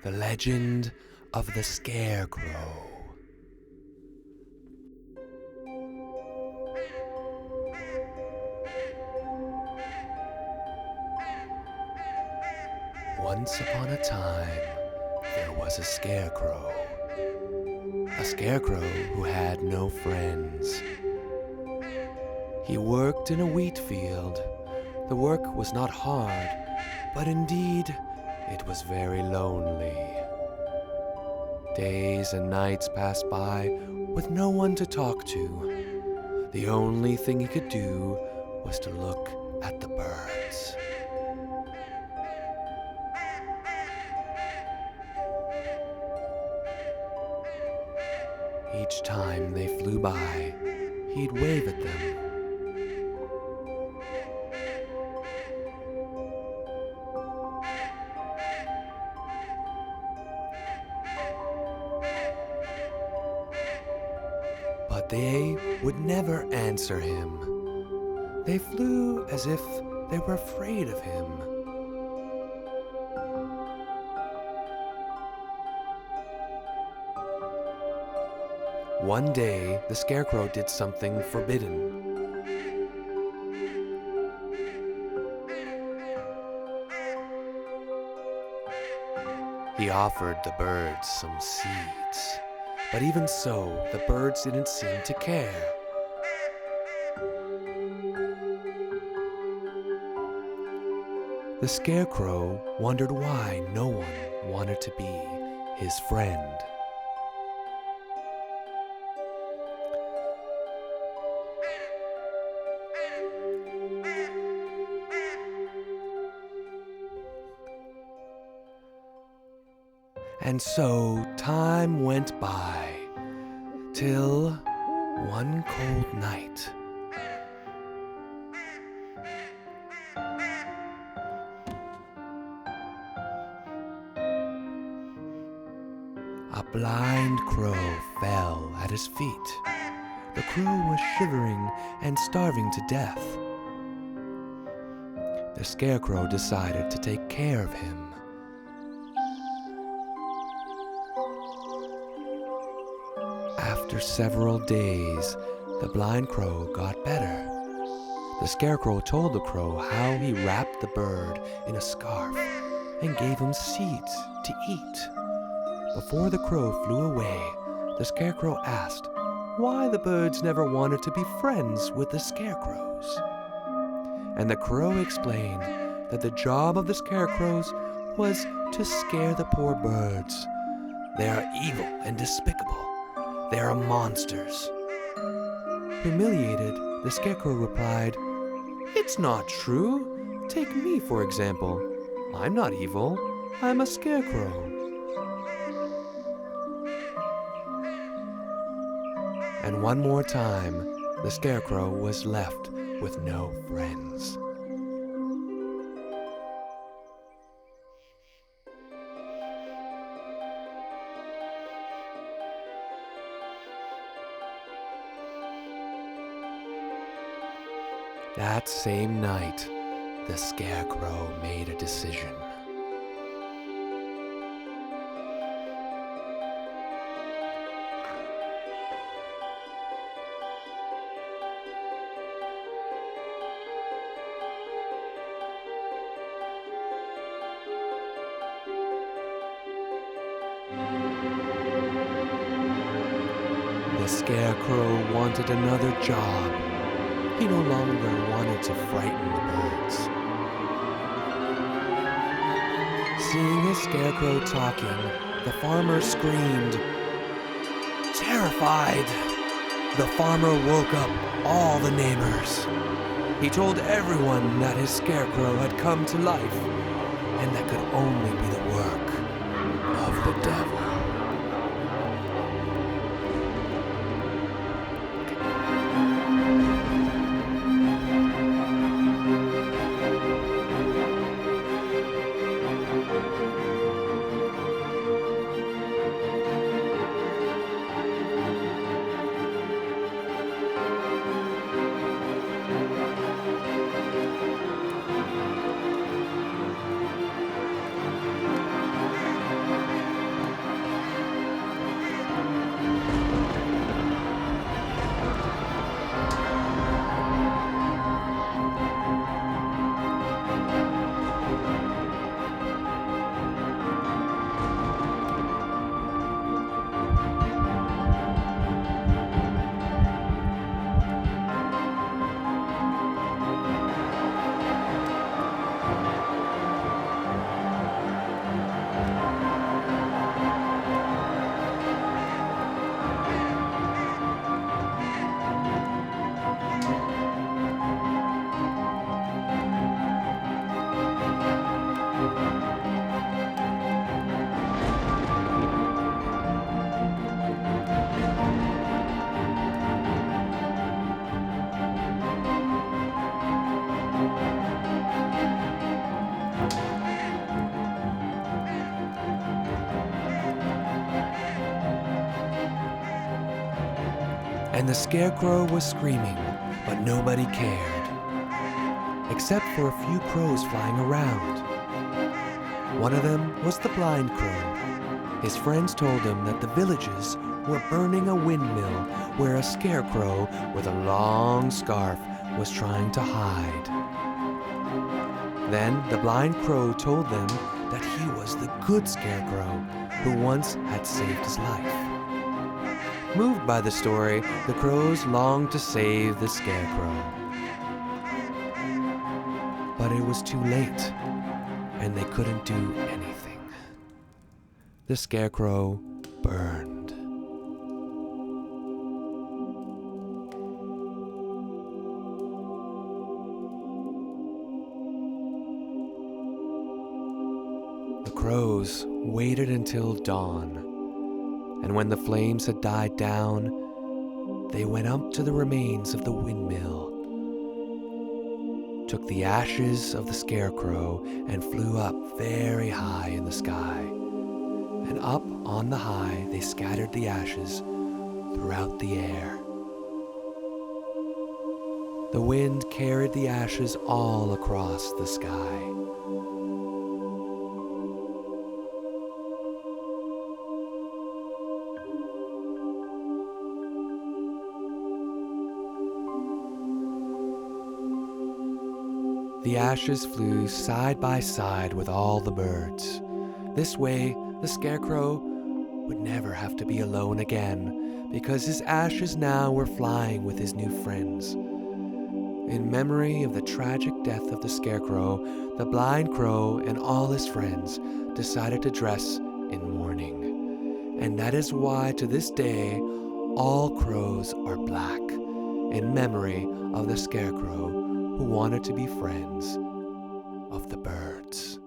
The legend of the Scarecrow. Once upon a time, there was a scarecrow. A scarecrow who had no friends. He worked in a wheat field. The work was not hard, but indeed, it was very lonely. Days and nights passed by with no one to talk to. The only thing he could do was to look at the birds. Each time they flew by, he'd wave at them. But they would never answer him. They flew as if they were afraid of him. One day, the Scarecrow did something forbidden. He offered the birds some seeds, but even so, the birds didn't seem to care. The Scarecrow wondered why no one wanted to be his friend. And so time went by, till one cold night. A blind crow fell at his feet. The crow was shivering and starving to death. The Scarecrow decided to take care of him. After several days, the blind crow got better. The Scarecrow told the crow how he wrapped the bird in a scarf and gave him seeds to eat. Before the crow flew away, the Scarecrow asked why the birds never wanted to be friends with the scarecrows. And the crow explained that the job of the scarecrows was to scare the poor birds. They are evil and despicable. They are monsters. Humiliated, the Scarecrow replied, "It's not true. Take me, for example. I'm not evil. I'm a scarecrow." And one more time, the Scarecrow was left with no friends. That same night, the Scarecrow made a decision. The Scarecrow wanted another job. He no longer wanted to frighten the birds. Seeing a scarecrow talking, the farmer screamed. Terrified, the farmer woke up all the neighbors. He told everyone that his scarecrow had come to life, and that could only be the work of the devil. and the Scarecrow was screaming, but nobody cared, except for a few crows flying around. One of them was the blind crow. His friends told him that the villagers were burning a windmill where a scarecrow with a long scarf was trying to hide. Then the blind crow told them that he was the good scarecrow who once had saved his life. Moved by the story, the crows longed to save the scarecrow. But it was too late, and they couldn't do anything. The scarecrow burned. The crows waited until dawn, and when the flames had died down, they went up to the remains of the windmill, took the ashes of the scarecrow and flew up very high in the sky. And up on the high they scattered the ashes throughout the air. The wind carried the ashes all across the sky. The ashes flew side by side with all the birds. This way, the Scarecrow would never have to be alone again, because his ashes now were flying with his new friends. In memory of the tragic death of the Scarecrow, the blind crow and all his friends decided to dress in mourning. And that is why to this day, all crows are black, in memory of the Scarecrow who wanted to be friends of the birds.